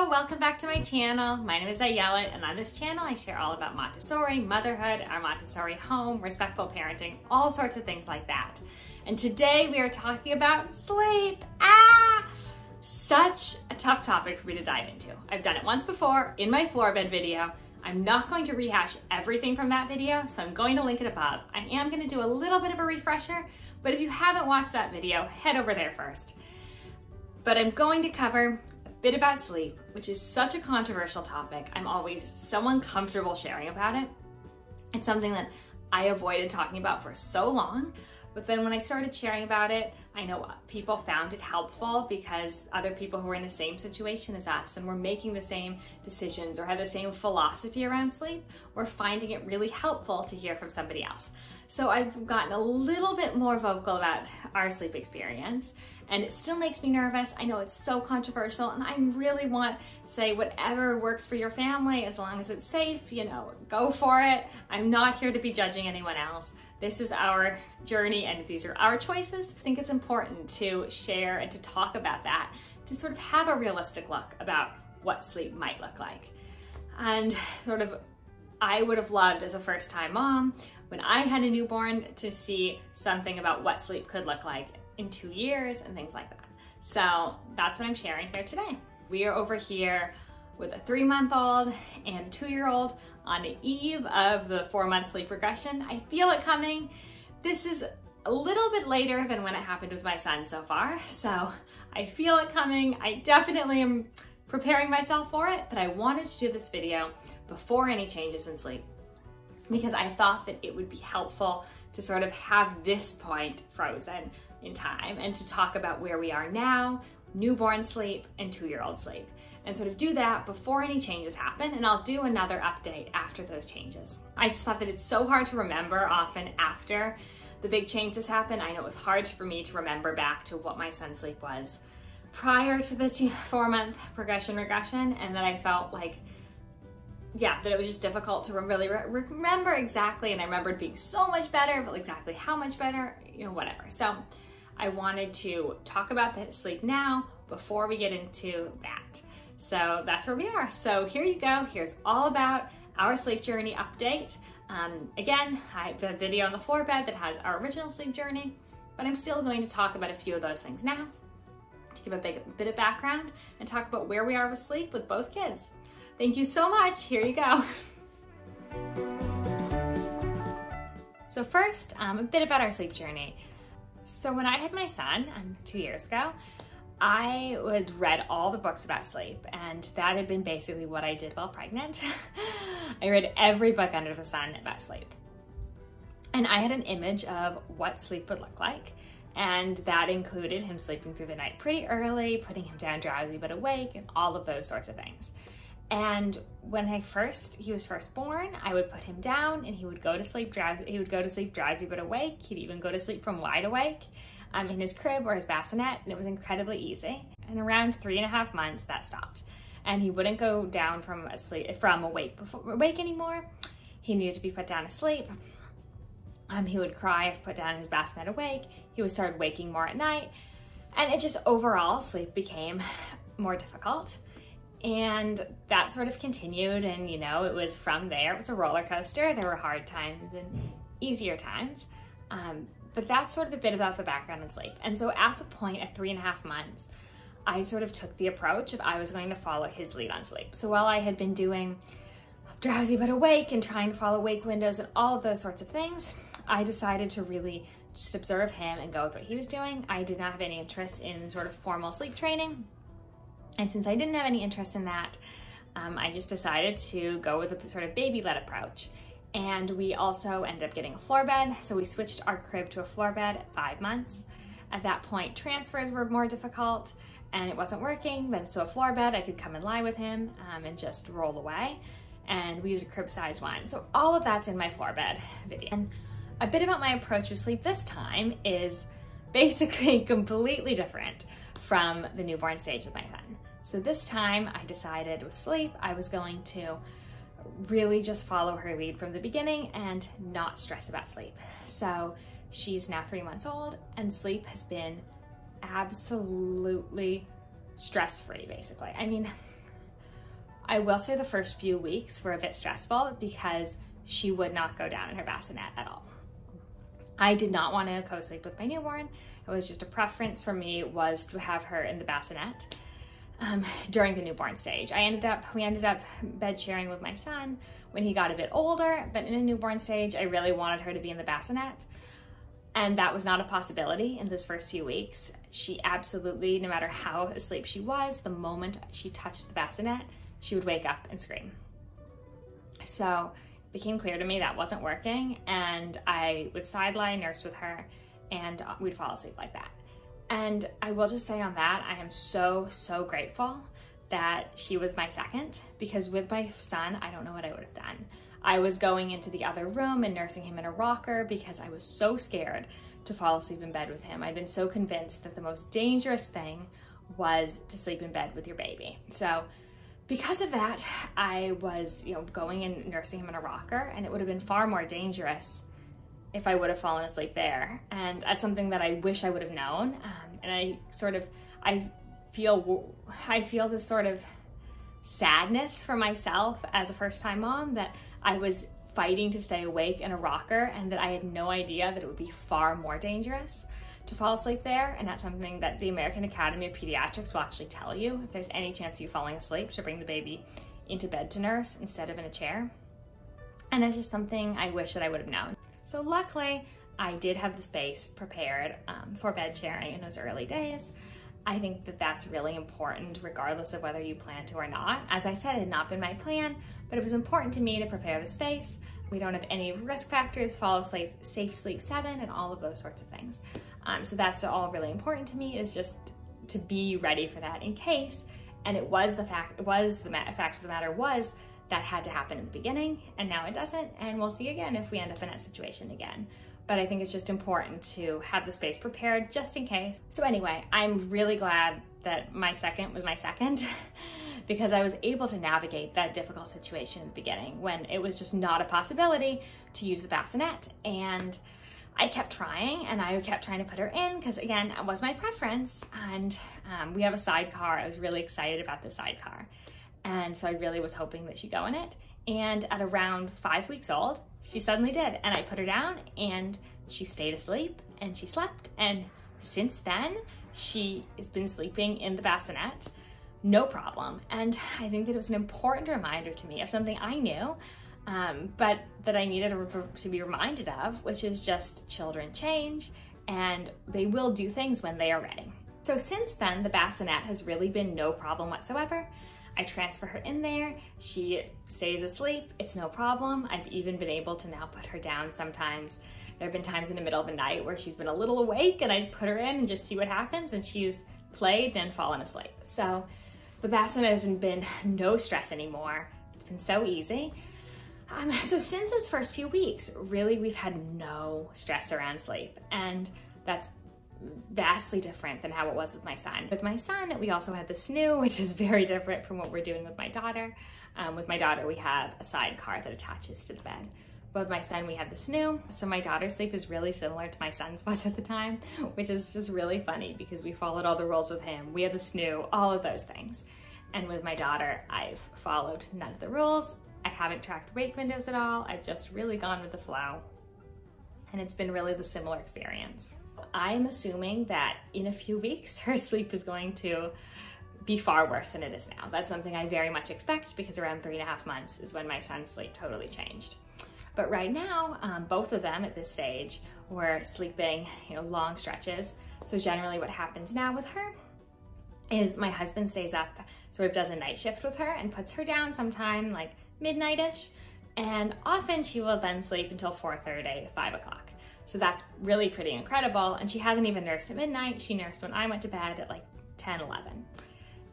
Hello, welcome back to my channel. My name is Ayala, and on this channel I share all about Montessori, motherhood, our Montessori home, respectful parenting, all sorts of things like that. And today we are talking about sleep. Such a tough topic for me to dive into. I've done it once before in my floor bed video. I'm not going to rehash everything from that video, so I'm going to link it above. I am going to do a little bit of a refresher, but if you haven't watched that video, head over there first. But I'm going to cover a bit about sleep, which is such a controversial topic. I'm always so uncomfortable sharing about it. It's something that I avoided talking about for so long, but then when I started sharing about it, I know people found it helpful because other people who were in the same situation as us and were making the same decisions or had the same philosophy around sleep were finding it really helpful to hear from somebody else. So I've gotten a little bit more vocal about our sleep experience, and it still makes me nervous. I know it's so controversial, and I really want to say whatever works for your family, as long as it's safe, you know, go for it. I'm not here to be judging anyone else. This is our journey and these are our choices. I think it's important to share and to talk about that, to sort of have a realistic look about what sleep might look like. And sort of, I would have loved as a first-time mom, when I had a newborn, to see something about what sleep could look like in 2 years and things like that. So that's what I'm sharing here today. We are over here with a 3-month-old and a 2-year-old on the eve of the 4-month sleep regression. I feel it coming. This is a little bit later than when it happened with my son so far, so I feel it coming. I definitely am preparing myself for it, but I wanted to do this video before any changes in sleep because I thought that it would be helpful to sort of have this point frozen in time and to talk about where we are now, newborn sleep and 2-year-old sleep, and sort of do that before any changes happen, and I'll do another update after those changes. I just thought that it's so hard to remember often after the big changes happen. I know it was hard for me to remember back to what my son's sleep was prior to the 4-month regression, and that I felt like, yeah, that it was just difficult to really remember exactly, and I remembered being so much better, but exactly how much better, you know, whatever. So I wanted to talk about the sleep now before we get into that. So that's where we are. So here you go. Here's all about our sleep journey update. Again, I have a video on the floor bed that has our original sleep journey, but I'm still going to talk about a few of those things now to give a bit of background and talk about where we are with sleep with both kids. Thank you so much. Here you go. So first, a bit about our sleep journey. So when I had my son 2 years ago, I would read all the books about sleep, and that had been basically what I did while pregnant. I read every book under the sun about sleep. And I had an image of what sleep would look like, and that included him sleeping through the night pretty early, putting him down drowsy but awake, and all of those sorts of things. And when he was first born, I would put him down and he would go to sleep drowsy. He would go to sleep drowsy but awake. He'd even go to sleep from wide awake in his crib or his bassinet, and it was incredibly easy. And around 3.5 months, that stopped. And he wouldn't go down from awake anymore. He needed to be put down to sleep. He would cry if put down in his bassinet awake. He would start waking more at night. And it just overall, sleep became more difficult. And that sort of continued, and you know, it was from there. It was a roller coaster. There were hard times and easier times. But that's sort of a bit about the background in sleep. And so at the point at 3.5 months, I sort of took the approach of I was going to follow his lead on sleep. So while I had been doing drowsy but awake and trying to follow wake windows and all of those sorts of things, I decided to really just observe him and go with what he was doing. I did not have any interest in sort of formal sleep training. And since I didn't have any interest in that, I just decided to go with a sort of baby-led approach. And we also ended up getting a floor bed. So we switched our crib to a floor bed at 5 months. At that point, transfers were more difficult and it wasn't working, but so a floor bed, I could come and lie with him and just roll away. And we used a crib size one. So all of that's in my floor bed video. And a bit about my approach with sleep this time is basically completely different from the newborn stage of my son. So this time I decided with sleep, I was going to really just follow her lead from the beginning and not stress about sleep. So she's now 3 months old and sleep has been absolutely stress-free, basically. I mean, I will say the first few weeks were a bit stressful because she would not go down in her bassinet at all. I did not want to co-sleep with my newborn. It was just a preference for me was to have her in the bassinet during the newborn stage. We ended up bed sharing with my son when he got a bit older, but in a newborn stage, I really wanted her to be in the bassinet. And that was not a possibility in those first few weeks. She absolutely, no matter how asleep she was, the moment she touched the bassinet, she would wake up and scream. So it became clear to me that wasn't working, and I would sideline nurse with her and we'd fall asleep like that. And I will just say on that, I am so, so grateful that she was my second, because with my son, I don't know what I would have done. I was going into the other room and nursing him in a rocker because I was so scared to fall asleep in bed with him. I'd been so convinced that the most dangerous thing was to sleep in bed with your baby. So because of that, I was, going and nursing him in a rocker, and it would have been far more dangerous if I would have fallen asleep there. And that's something that I wish I would have known. And I feel this sort of sadness for myself as a first-time mom that I was fighting to stay awake in a rocker and that I had no idea that it would be far more dangerous to fall asleep there. And that's something that the American Academy of Pediatrics will actually tell you if there's any chance of you falling asleep, to bring the baby into bed to nurse instead of in a chair. And that's just something I wish that I would have known. So luckily, I did have the space prepared for bed sharing in those early days. I think that that's really important regardless of whether you plan to or not. As I said, it had not been my plan, but it was important to me to prepare the space. We don't have any risk factors, follow safe sleep 7 and all of those sorts of things. So that's all really important to me, is just to be ready for that in case. And the fact of the matter was that had to happen in the beginning, and now it doesn't, and we'll see again if we end up in that situation again. But I think it's just important to have the space prepared just in case. So anyway, I'm really glad that my second was my second because I was able to navigate that difficult situation in the beginning when it was just not a possibility to use the bassinet. And I kept trying, and I kept trying to put her in because, again, it was my preference. And we have a sidecar. I was really excited about the sidecar. And so I really was hoping that she'd go in it. And at around 5 weeks old, she suddenly did. And I put her down and she stayed asleep and she slept. And since then, she has been sleeping in the bassinet, no problem. And I think that it was an important reminder to me of something I knew, but that I needed to be reminded of, which is just children change and they will do things when they are ready. So since then, the bassinet has really been no problem whatsoever. I transfer her in there, she stays asleep, it's no problem. I've even been able to now put her down sometimes. There have been times in the middle of the night where she's been a little awake and I put her in and just see what happens, and she's played and fallen asleep. So the bassinet hasn't been no stress anymore. It's been so easy. So since those first few weeks, really we've had no stress around sleep, and that's vastly different than how it was with my son. With my son, we also had the snoo, which is very different from what we're doing with my daughter. With my daughter, we have a sidecar that attaches to the bed. But with my son, we had the snoo. So my daughter's sleep is really similar to my son's was at the time, which is just really funny because we followed all the rules with him. We had the snoo, all of those things. And with my daughter, I've followed none of the rules. I haven't tracked wake windows at all. I've just really gone with the flow. And it's been really the similar experience. I'm assuming that in a few weeks, her sleep is going to be far worse than it is now. That's something I very much expect because around 3.5 months is when my son's sleep totally changed. But right now, both of them at this stage were sleeping, long stretches. So generally what happens now with her is my husband stays up, sort of does a night shift with her and puts her down sometime like midnight-ish. And often she will then sleep until 4:30, 5 o'clock. So that's really pretty incredible. And she hasn't even nursed at midnight. She nursed when I went to bed at like 10, 11.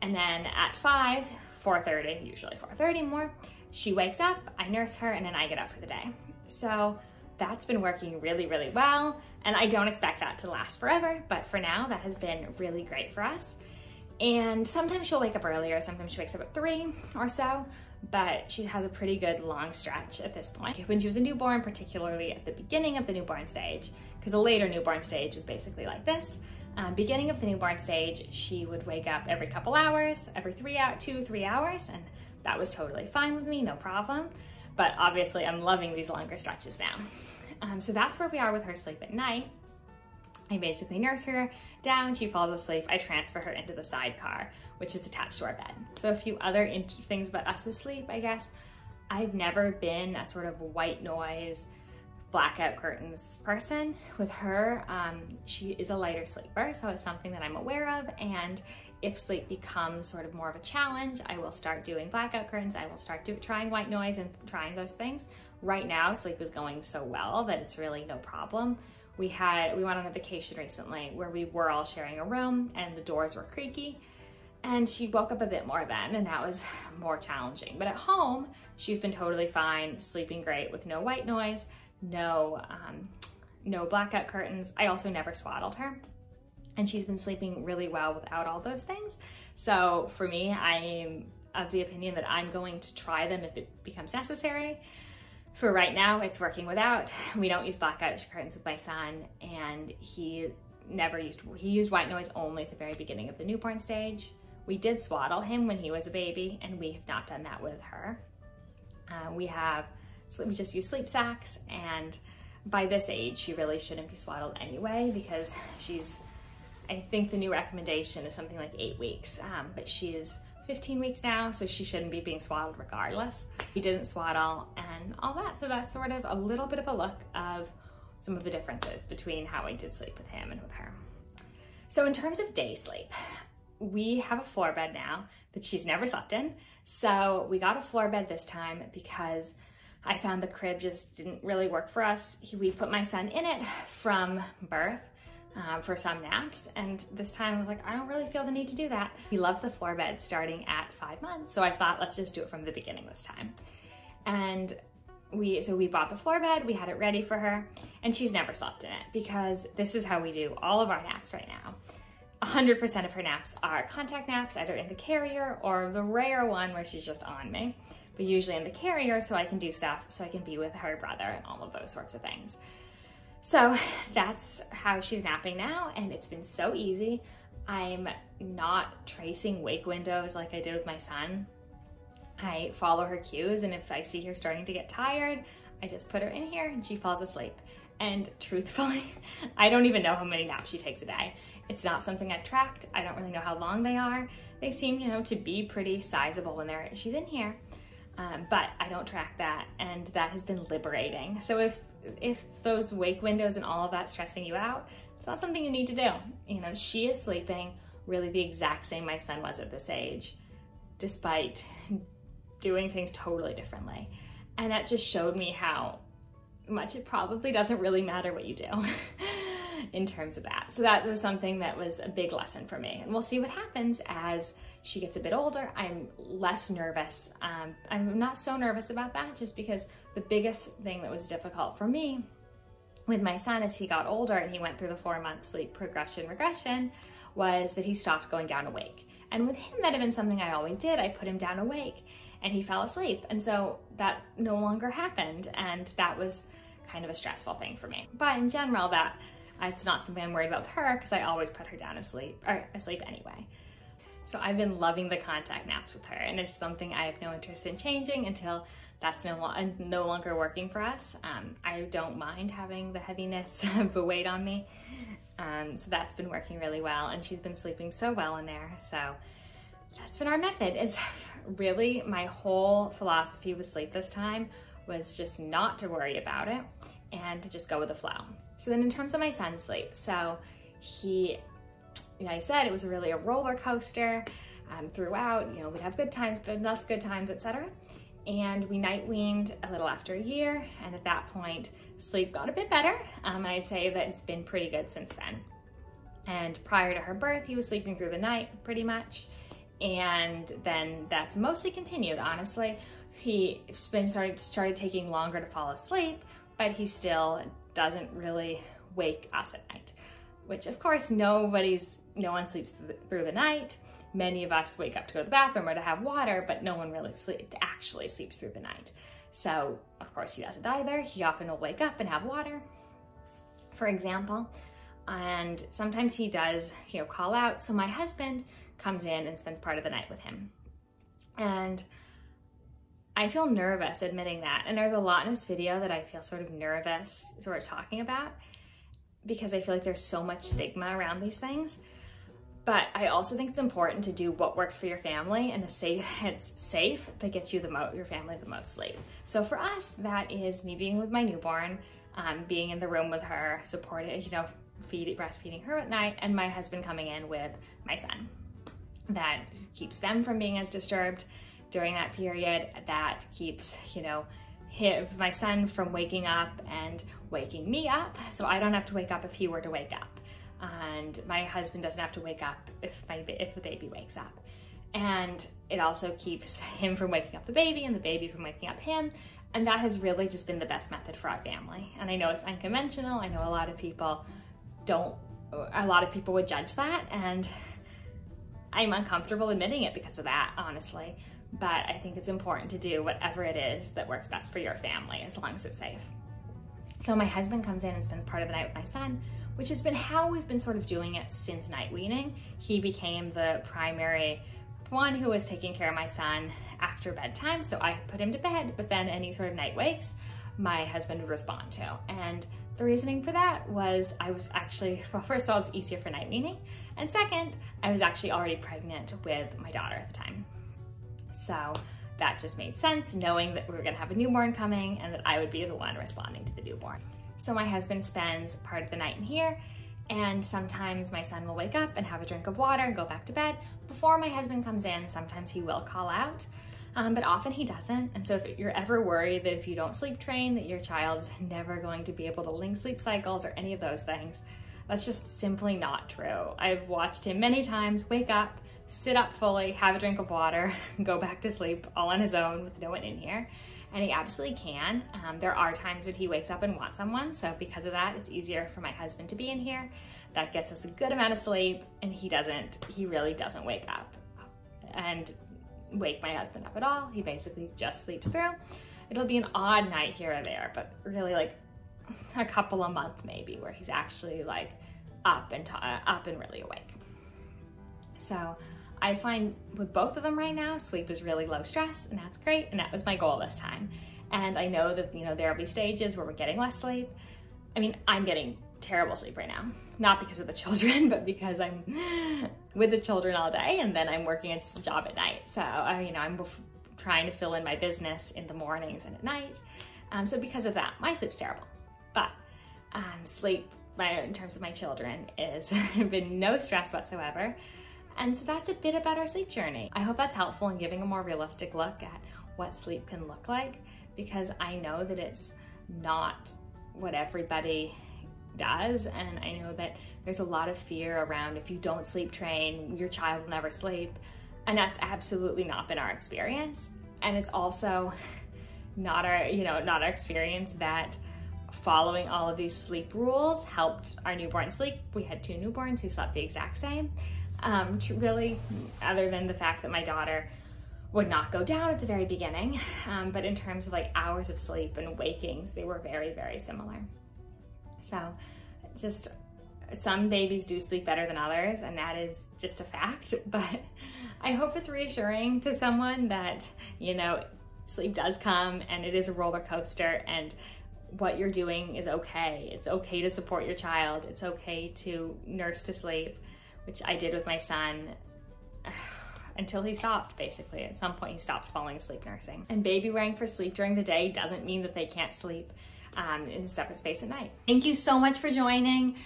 And then at 5, 4:30, usually 4:30 more, she wakes up, I nurse her, and then I get up for the day. So that's been working really, really well. And I don't expect that to last forever, but for now, that has been really great for us. And sometimes she'll wake up earlier, sometimes she wakes up at 3 or so, but she has a pretty good long stretch at this point. When she was a newborn, particularly at the beginning of the newborn stage, because a later newborn stage was basically like this, beginning of the newborn stage, she would wake up every couple hours, every 2, 3 hours, and That was totally fine with me, no problem. But obviously I'm loving these longer stretches now. So that's where we are with her sleep at night. I basically nurse her down, she falls asleep, I transfer her into the Sidecar, which is attached to our bed. So a few other things about us with sleep, I guess. I've never been a sort of white noise, blackout curtains person. With her, she is a lighter sleeper, so it's something that I'm aware of, and if sleep becomes sort of more of a challenge, I will start doing blackout curtains, I will start trying white noise and trying those things. Right now, sleep is going so well that it's really no problem. We went on a vacation recently where we were all sharing a room and the doors were creaky, and she woke up a bit more then, and that was more challenging. But at home, she's been totally fine, sleeping great with no white noise, no blackout curtains. I also never swaddled her, and she's been sleeping really well without all those things. So for me, I'm of the opinion that I'm going to try them if it becomes necessary. For right now, it's working without. We don't use blackout curtains with my son, and he used white noise only at the very beginning of the newborn stage. We did swaddle him when he was a baby, and we have not done that with her. We just use sleep sacks, and by this age, she really shouldn't be swaddled anyway, because I think the new recommendation is something like 8 weeks, but she is 15 weeks now, so she shouldn't be being swaddled regardless. We didn't swaddle and all that, so that's sort of a little bit of a look of some of the differences between how I did sleep with him and with her. So in terms of day sleep, we have a floor bed now that she's never slept in. So we got a floor bed this time because I found the crib just didn't really work for us. We put my son in it from birth for some naps, and this time I was like, I don't really feel the need to do that. He loved the floor bed starting at 5 months, so I thought, let's just do it from the beginning this time. And so we bought the floor bed, we had it ready for her, and she's never slept in it because this is how we do all of our naps right now. 100% of her naps are contact naps, either in the carrier or the rare one where she's just on me, but usually in the carrier so I can do stuff, so I can be with her brother and all of those sorts of things. So that's how she's napping now, and it's been so easy. I'm not tracing wake windows like I did with my son. I follow her cues, and if I see her starting to get tired, I just put her in here and she falls asleep. And truthfully, I don't even know how many naps she takes a day. It's not something I've tracked. I don't really know how long they are. They seem, to be pretty sizable when she's in here, but I don't track that, and that has been liberating. So if those wake windows and all of that stressing you out, it's not something you need to do. She is sleeping really the exact same my son was at this age, despite doing things totally differently. And that just showed me how much it probably doesn't really matter what you do in terms of that. So that was something that was a big lesson for me. And we'll see what happens as she gets a bit older. I'm less nervous. I'm not so nervous about that, just because the biggest thing that was difficult for me with my son as he got older and he went through the 4-month sleep regression was that he stopped going down awake. And with him, that had been something I always did. I put him down awake and he fell asleep. And so that no longer happened. And that was kind of a stressful thing for me. But in general, it's not something I'm worried about with her because I always put her down asleep anyway. So I've been loving the contact naps with her, and it's something I have no interest in changing until that's no longer working for us. I don't mind having the heaviness of the weight on me. So that's been working really well, and she's been sleeping so well in there. So that's been our method. Is really my whole philosophy with sleep this time was just not to worry about it and to just go with the flow. So then in terms of my son's sleep, so I said it was really a roller coaster throughout. We'd have good times, but less good times, etc. And we night weaned a little after a year, and at that point, sleep got a bit better. I'd say that it's been pretty good since then. And prior to her birth, he was sleeping through the night pretty much, and then that's mostly continued, honestly. He started taking longer to fall asleep, but he still doesn't really wake us at night, which of course no one sleeps through the night. Many of us wake up to go to the bathroom or to have water, but no one really actually sleeps through the night. So of course he doesn't either. He often will wake up and have water, for example. And sometimes he does, call out. So my husband comes in and spends part of the night with him. And I feel nervous admitting that. And there's a lot in this video that I feel sort of nervous sort of talking about because I feel like there's so much stigma around these things. But I also think it's important to do what works for your family and it's safe, but gets you your family the most sleep. So for us, that is me being with my newborn, being in the room with her, supporting, you know, breastfeeding her at night, and my husband coming in with my son. That keeps them from being as disturbed during that period. That keeps, you know, my son from waking up and waking me up, so I don't have to wake up if he were to wake up. And my husband doesn't have to wake up if the baby wakes up. And it also keeps him from waking up the baby and the baby from waking up him. And that has really just been the best method for our family. And I know it's unconventional. I know a lot of people would judge that, and I'm uncomfortable admitting it because of that, honestly. But I think it's important to do whatever it is that works best for your family, as long as it's safe. So my husband comes in and spends part of the night with my son, which has been how we've been sort of doing it since night weaning. He became the primary one who was taking care of my son after bedtime, so I put him to bed, but then any sort of night wakes, my husband would respond to. And the reasoning for that was I was actually, well, first of all, it's easier for night weaning, and second, I was actually already pregnant with my daughter at the time. So that just made sense, knowing that we were gonna have a newborn coming and that I would be the one responding to the newborn. So my husband spends part of the night in here, and sometimes my son will wake up and have a drink of water and go back to bed. Before my husband comes in, sometimes he will call out, but often he doesn't. And so if you're ever worried that if you don't sleep train, that your child's never going to be able to link sleep cycles or any of those things, that's just simply not true. I've watched him many times wake up, sit up fully, have a drink of water, go back to sleep all on his own with no one in here. And he absolutely can. There are times when he wakes up and wants someone, so because of that, it's easier for my husband to be in here. That gets us a good amount of sleep, and he really doesn't wake up and wake my husband up at all. He basically just sleeps through. It'll be an odd night here or there, but really like a couple a month maybe, where he's actually like up and really awake. So I find with both of them right now, sleep is really low stress, and that's great, and that was my goal this time. And I know that, you know, there'll be stages where we're getting less sleep. I mean, I'm getting terrible sleep right now, not because of the children, but because I'm with the children all day, and then I'm working a job at night. So, you know, I'm trying to fill in my business in the mornings and at night. So because of that, my sleep's terrible. But sleep, in terms of my children, is been no stress whatsoever. And so that's a bit about our sleep journey. I hope that's helpful in giving a more realistic look at what sleep can look like, because I know that it's not what everybody does. And I know that there's a lot of fear around if you don't sleep train, your child will never sleep. And that's absolutely not been our experience. And it's also not our experience that following all of these sleep rules helped our newborn sleep. We had 2 newborns who slept the exact same. Really, other than the fact that my daughter would not go down at the very beginning, but in terms of like hours of sleep and wakings, they were very, very similar. So just some babies do sleep better than others, and that is just a fact. But I hope it's reassuring to someone that, you know, sleep does come and it is a roller coaster, and what you're doing is okay. It's okay to support your child. It's okay to nurse to sleep, which I did with my son until he stopped, basically. At some point, he stopped falling asleep nursing. And baby wearing for sleep during the day doesn't mean that they can't sleep in a separate space at night. Thank you so much for joining.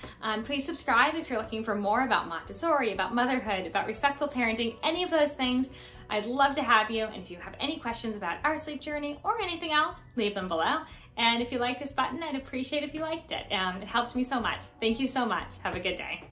Please subscribe if you're looking for more about Montessori, about motherhood, about respectful parenting, any of those things. I'd love to have you. And if you have any questions about our sleep journey or anything else, leave them below. And if you liked this button, I'd appreciate if you liked it. It helps me so much. Thank you so much. Have a good day.